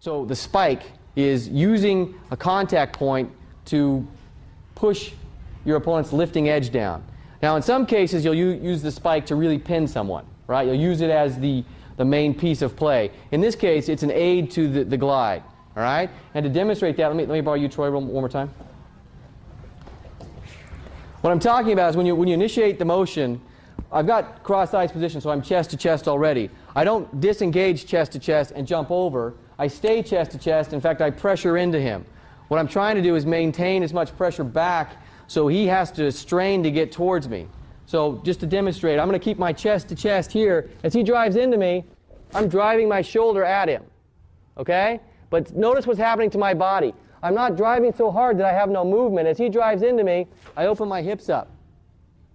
So the spike is using a contact point to push your opponent's lifting edge down. Now in some cases you'll use the spike to really pin someone, right? You'll use it as the main piece of play. In this case it's an aid to the glide, all right? And to demonstrate that, let me borrow you, Troy, one more time. What I'm talking about is when you initiate the motion, I've got cross-eyes position, so I'm chest to chest already. I don't disengage chest to chest and jump over. I stay chest to chest. In fact, I pressure into him. What I'm trying to do is maintain as much pressure back so he has to strain to get towards me. So just to demonstrate, I'm going to keep my chest to chest here. As he drives into me, I'm driving my shoulder at him. Okay? But notice what's happening to my body. I'm not driving so hard that I have no movement. As he drives into me, I open my hips up.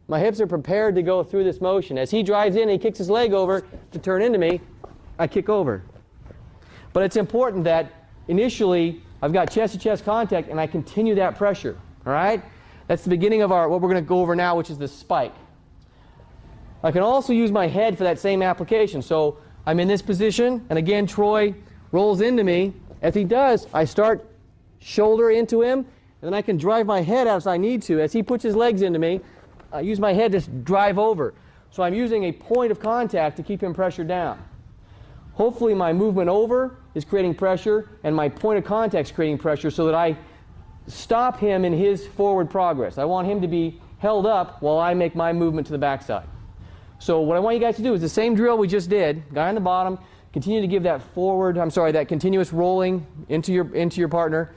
My hips are prepared to go through this motion. As he drives in and he kicks his leg over to turn into me, I kick over. But it's important that initially I've got chest-to-chest contact and I continue that pressure. All right? That's the beginning of what we're going to go over now, which is the spike. I can also use my head for that same application. So I'm in this position, and again Troy rolls into me. As he does, I start shoulder into him, and then I can drive my head as I need to. As he puts his legs into me, I use my head to drive over. So I'm using a point of contact to keep him pressured down. Hopefully my movement over is creating pressure and my point of contact is creating pressure so that I stop him in his forward progress. I want him to be held up while I make my movement to the backside. So what I want you guys to do is the same drill we just did. Guy on the bottom, continue to give that that continuous rolling into your partner.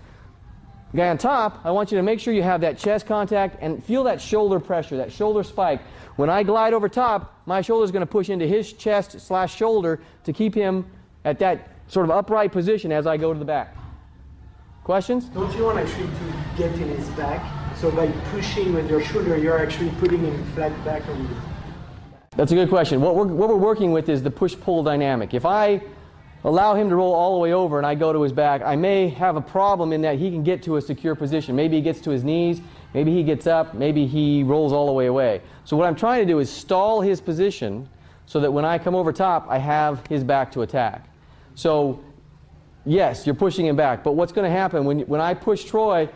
Guy on top, I want you to make sure you have that chest contact and feel that shoulder pressure, that shoulder spike. When I glide over top, my shoulder is going to push into his chest/shoulder to keep him at that sort of upright position as I go to the back. Questions? Don't you want actually to get in his back? So by pushing with your shoulder, you're actually putting him flat back on you. That's a good question. What we're working with is the push-pull dynamic. If I allow him to roll all the way over and I go to his back, I may have a problem in that he can get to a secure position. Maybe he gets to his knees, maybe he gets up, maybe he rolls all the way away. So what I'm trying to do is stall his position so that when I come over top, I have his back to attack. So yes, you're pushing him back, but what's going to happen when I push Troy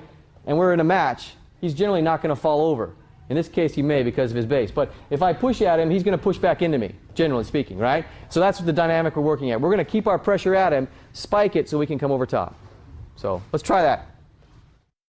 and we're in a match, he's generally not going to fall over. In this case, he may because of his base. But if I push at him, he's going to push back into me, generally speaking, right? So that's the dynamic we're working at. We're going to keep our pressure at him, spike it so we can come over top. So let's try that.